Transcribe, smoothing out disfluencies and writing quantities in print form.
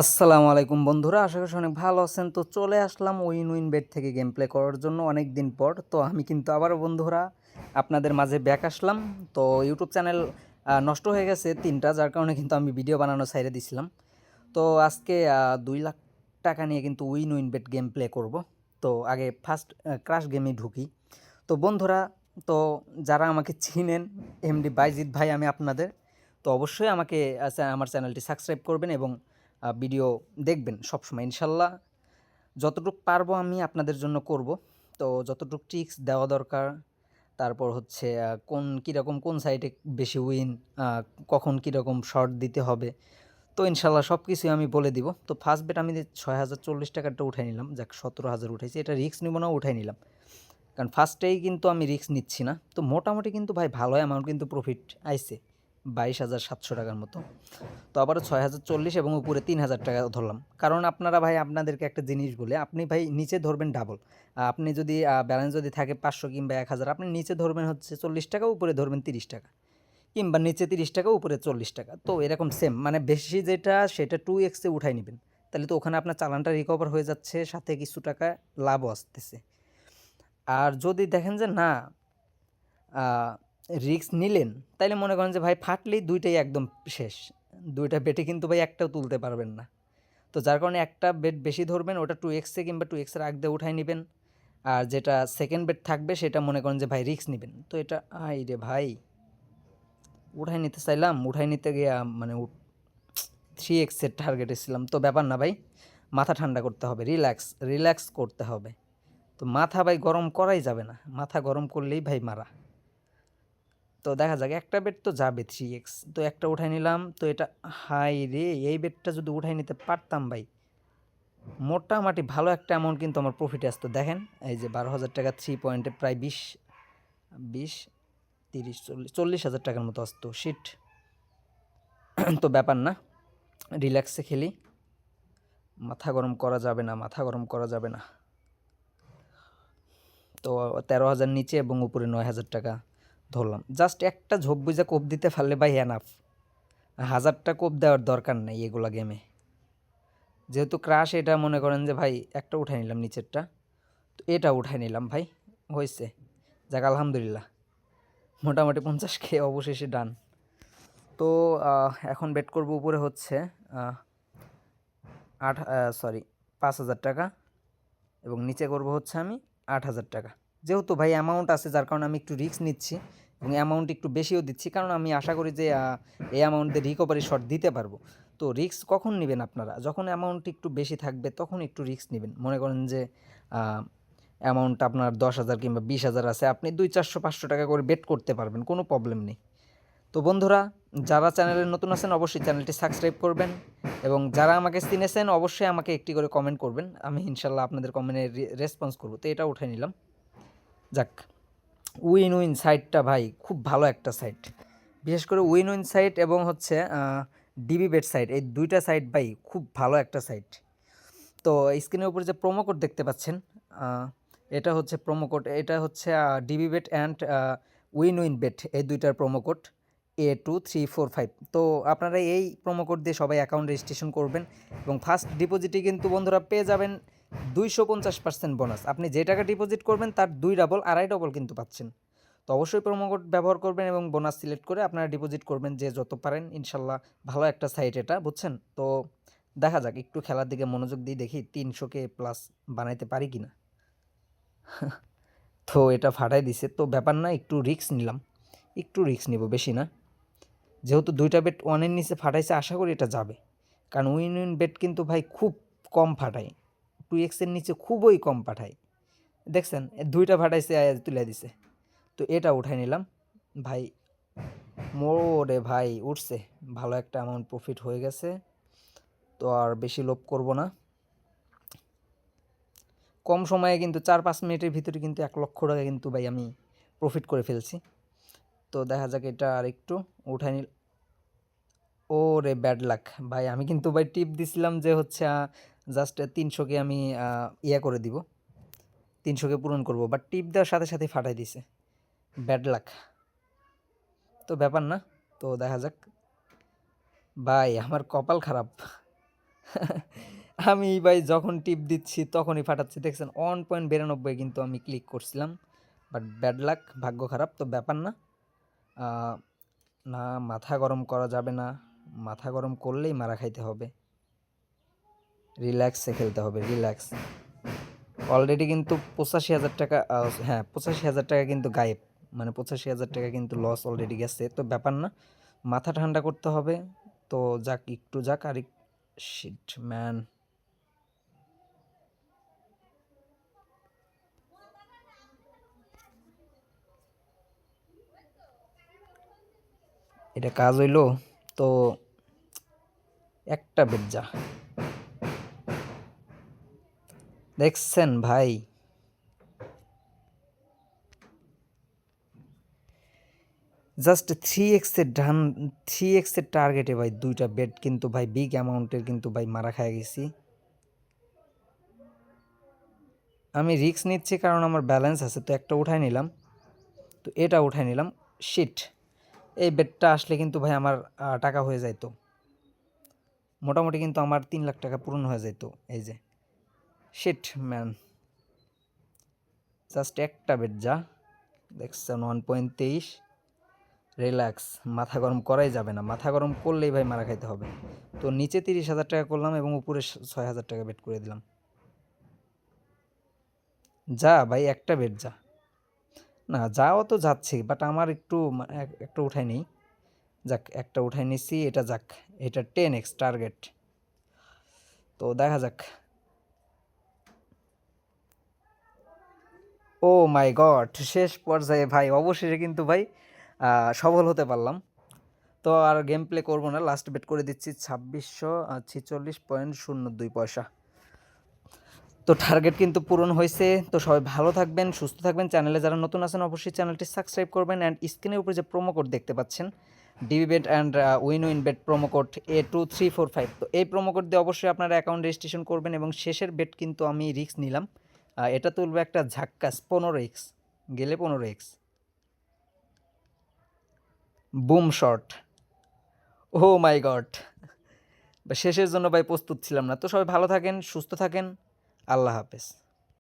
আসসালামু আলাইকুম বন্ধুরা, আশা করি অনেক ভালো আছেন। তো চলে আসলাম উইন বেট থেকে গেম প্লে করার জন্য অনেক দিন পর। তো আমি কিন্তু আবারও বন্ধুরা আপনাদের মাঝে ব্যাক আসলাম। তো ইউটিউব চ্যানেল নষ্ট হয়ে গেছে 3টা, যার কারণে কিন্তু আমি ভিডিও বানানো ছাইড়ে দিছিলাম। তো আজকে 2 লাখ টাকা নিয়ে কিন্তু উইন বেট গেম প্লে করব। তো আগে ফার্স্ট ক্রাশ গেমে ঢুকি। তো বন্ধুরা, তো যারা আমাকে চিনেন, এমডি বাইজিৎ ভাই আমি আপনাদের। তো অবশ্যই আমাকে আমার চ্যানেলটি সাবস্ক্রাইব করবেন এবং ভিডিও দেখবেন সবসময় ইনশাল্লাহ। যতটুকু পারবো আমি আপনাদের জন্য করব। তো যতটুকু ট্রিক্স দেওয়া দরকার, তারপর হচ্ছে কীরকম কোন সাইটে বেশি উইন, কখন কীরকম শর্ট দিতে হবে, তো ইনশাল্লাহ সব কিছুই আমি বলে দিব। তো ফার্স্ট বেট আমি 6,040 টাকাটা উঠাই নিলাম, যাক 17,000 উঠাইছি, এটা রিস্ক নিব না, উঠাই নিলাম। কারণ ফার্স্টেই কিন্তু আমি রিস্ক নিচ্ছি না। তো মোটামুটি কিন্তু ভাই ভালো অ্যামাউন্ট কিন্তু প্রফিট আইছে 22,700 টাকার মতো। তো আবারও 6,040 এবং উপরে 3,000 টাকা ধরলাম। কারণ আপনারা ভাই, আপনাদেরকে একটা জিনিস বলে, আপনি ভাই নিচে ধরবেন ডাবল। আপনি যদি ব্যালেন্স যদি থাকে 500 কিংবা 1,000, আপনি নিচে ধরবেন হচ্ছে 40 টাকা, উপরে ধরবেন 30 টাকা, কিংবা নিচে 30 টাকা উপরে 40 টাকা। তো এরকম সেম, মানে বেশি যেটা সেটা 2x উঠাই নেবেন। তাহলে তো ওখানে আপনার চালানটা রিকভার হয়ে যাচ্ছে, সাথে কিছু টাকা লাভও আসতেছে। আর যদি দেখেন যে না, রিস্ক নিলেন, তাইলে মনে করেন যে ভাই ফাটলেই দুইটাই একদম শেষ। দুইটা বেটে কিন্তু ভাই একটাও তুলতে পারবেন না। তো যার কারণে একটা বেট বেশি ধরবেন, ওটা 2x কিংবা 2x আগ দিয়ে উঠাই নেবেন। আর যেটা সেকেন্ড বেট থাকবে সেটা মনে করেন যে ভাই রিস্ক নেবেন। তো এটা আই রে ভাই, উঠাই নিতে চাইলাম, উঠাই নিতে গিয়া মানে 3x টার্গেটে ছিলাম। তো ব্যাপার না ভাই, মাথা ঠান্ডা করতে হবে, রিল্যাক্স করতে হবে। তো মাথা ভাই গরম করাই যাবে না, মাথা গরম করলেই ভাই মারা। তো দেখা যাক, একটা বেড তো যাবে 3x, তো একটা উঠাই নিলাম। তো এটা হাই রে, এই বেডটা যদি উঠাই নিতে পারতাম ভাই, মোটামুটি ভালো একটা অ্যামাউন্ট কিন্তু আমার প্রফিটে আসতো। দেখেন, এই যে 12,000 টাকা 3 পয়েন্টে প্রায় 20, 30, 40, 40,000 টাকার মতো আসতো শিট। তো ব্যাপার না, রিল্যাক্সে খেলি, মাথা গরম করা যাবে না, মাথা গরম করা যাবে না। তো 13,000 নিচে এবং উপরে 9,000 টাকা ধরলাম। জাস্ট একটা ঝোপ বুঝা কোপ দিতে পারলে ভাই এনাফ, 1000টা কোপ দেওয়ার দরকার নেই এগুলা গেমে। যেহেতু ক্রাশ, এটা মনে করেন যে ভাই একটা উঠাই নিলাম নিচেরটা, তো এটা উঠাই নিলাম ভাই, হয়েছে, যাক আলহামদুলিল্লাহ, মোটামুটি 50K অবশেষে ডান। তো এখন বেট করব উপরে হচ্ছে 5,000 টাকা, এবং নিচে করব হচ্ছে আমি 8,000 টাকা। যেহেতু ভাই অ্যামাউন্ট আছে, যার কারণে আমি একটু রিস্ক নিচ্ছি এবং অ্যামাউন্ট একটু বেশিও দিচ্ছি, কারণ আমি আশা করি যে এই অ্যামাউন্টে রিকভারি শট দিতে পারবো। তো রিস্ক কখন নেবেন আপনারা? যখন অ্যামাউন্ট একটু বেশি থাকবে তখন একটু রিস্ক নেবেন। মনে করেন যে অ্যামাউন্ট আপনার 10,000 কিংবা 20,000 আছে, আপনি 200, 400, 500 টাকা করে বেট করতে পারবেন, কোনো প্রবলেম নেই। তো বন্ধুরা, যারা চ্যানেলে নতুন আছেন অবশ্যই চ্যানেলটি সাবস্ক্রাইব করবেন, এবং যারা আমাকে চিনেছেন অবশ্যই আমাকে একটি করে কমেন্ট করবেন, আমি ইনশাল্লাহ আপনাদের কমেন্টের রেসপন্স করবো। তো এটা উঠে নিলাম। যাক, উইন সাইটটা ভাই খুব ভালো একটা সাইট, বিশেষ করে উইন সাইট এবং হচ্ছে ডিবি বেট সাইট, এই দুইটা সাইট ভাই খুব ভালো একটা সাইট। তো স্ক্রিনের উপরে যে প্রোমো কোড দেখতে পাচ্ছেন, এটা হচ্ছে প্রোমো কোড, এটা হচ্ছে DB bet and win bet, এই দুইটার প্রোমো কোড A2345। তো আপনারা এই প্রোমো কোড দিয়ে সবাই অ্যাকাউন্ট রেজিস্ট্রেশন করবেন, এবং ফার্স্ট ডিপোজিটে কিন্তু বন্ধুরা পেয়ে যাবেন 250% বোনাস। আপনি যে টাকা ডিপোজিট করবেন তার 2 ডাবল, 2.5 ডাবল কিন্তু পাচ্ছেন। তো অবশ্যই প্রোমো কোড ব্যবহার করবেন এবং বোনাস সিলেক্ট করে আপনারা ডিপোজিট করবেন যে যত পারেন। ইনশাল্লাহ ভালো একটা সাইট এটা, বুঝছেন? তো দেখা যাক, একটু খেলার দিকে মনোযোগ দিয়ে দেখি 300K প্লাস বানাইতে পারি কি না। তো এটা ফাটাই দিছে, তো ব্যাপার না, একটু রিস্ক নিলাম, একটু রিস্ক নিব, বেশি না। যেহেতু দুইটা বেট ওয়ানের নিচে ফাটাইছে, আশা করি এটা যাবে, কারণ উইন বেট কিন্তু ভাই খুব কম ফাটায়, 2x নিচে খুবই কম পাঠায়। দেখছেন, দুইটা ফাটাইছে তুলে দিছে। তো এটা উঠাই নিলাম ভাই, মোরে ভাই উঠছে, ভালো একটা অ্যামাউন্ট প্রফিট হয়ে গেছে। তো আর বেশি লোভ করব না, কম সময়ে কিন্তু 4-5 মিনিটের ভিতরে কিন্তু 1,00,000 টাকা কিন্তু ভাই আমি প্রফিট করে ফেলছি। তো দেখা যাক, এটা আর একটু উঠাই নিল। ও রে ব্যাড লাক ভাই, আমি কিন্তু ভাই টিপ দিছিলাম যে হচ্ছে জাস্ট 300K আমি ইয়া করে দিব, 300K পূরণ করব, বাট টিপ দেওয়ার সাথে সাথে ফাটাই দিছে, ব্যাড লাক। তো ব্যাপার না, তো দেখা যাক ভাই, আমার কপাল খারাপ, আমি ভাই যখন টিপ দিচ্ছি তখনই ফাটাচ্ছি, দেখছেন 1.92 কিন্তু আমি ক্লিক করছিলাম, বাট ব্যাড লাক, ভাগ্য খারাপ, তো ব্যাপার না। আহ, না মাথা গরম করা যাবে না, মাথা গরম করলেই মারা খাইতে হবে, রিল্যাক্সে খেলতে হবে, রিল্যাক্স। অলরেডি কিন্তু 85,000 টাকা, হ্যাঁ 85,000 টাকা কিন্তু গায়েব, মানে 85,000 টাকা কিন্তু লস অলরেডি গেছে, তো ব্যাপার না, মাথা ঠান্ডা করতে হবে। তো যাক, একটু যাক, আর শিট ম্যান, এটা কাজ হইলো তো একটা বেট যা, দেখছেন ভাই, জাস্ট 3x-এর ডান, 3x-এর টার্গেটে ভাই দুইটা বেট কিন্তু ভাই বিগ অ্যামাউন্টের কিন্তু ভাই মারা খায় গেছি। আমি রিস্ক নিচ্ছি কারণ আমার ব্যালেন্স আছে, তো একটা উঠাই নিলাম, তো এটা উঠাই নিলাম। শিট, এই বেটটা আসলে কিন্তু ভাই আমার টাকা হয়ে যাইতো, মোটামুটি কিন্তু আমার 3 লাখ টাকা পূরণ হয়ে যাইতো। এই যে শিট ম্যান, জাস্ট একটা বেট যা, দেখছেন 1.23, রিল্যাক্স, মাথা গরম করাই যাবে না, মাথা গরম করলেই ভাই মারা খাইতে হবে। তো নিচে 30,000 টাকা করলাম এবং উপরে 6,000 টাকা বেট করে দিলাম। যা ভাই, একটা বেট যা, না যাও তো যাচ্ছি, বাট আমার একটু একটা উঠাই নেই, যাক একটা উঠাই নিছি, এটা যাক, এটা 10x টার্গেট, তো দেখা যাক। ও মাই গড, শেষ পর্যায়ে ভাই অবশেষে কিন্তু ভাই সফল হতে পারলাম। তো আর গেম প্লে করবো না, লাস্ট বেট করে দিচ্ছি 2646.02 পয়সা। তো টার্গেট কিন্তু পূরণ হয়েছে। তো সবাই ভালো থাকবেন, সুস্থ থাকবেন, চ্যানেলে যারা নতুন আছেন অবশ্যই চ্যানেলটি সাবস্ক্রাইব করবেন, অ্যান্ড স্ক্রিনের উপরে যে প্রোমো কোড দেখতে পাচ্ছেন, DB bet and win bet promo code A2345, তো এই প্রোমো কোড দিয়ে অবশ্যই আপনারা অ্যাকাউন্ট রেজিস্ট্রেশন করবেন। এবং শেষের বেট কিন্তু আমি রিস্ক নিলাম, এটা তুলবে একটা ঝাক্কাস 15x, গেলে 15x, বুম শট, ও মাই গড, শেষের জন্য ভাই প্রস্তুত ছিলাম না। তো সবাই ভালো থাকেন, সুস্থ থাকেন, আল্লাহ হাফেজ।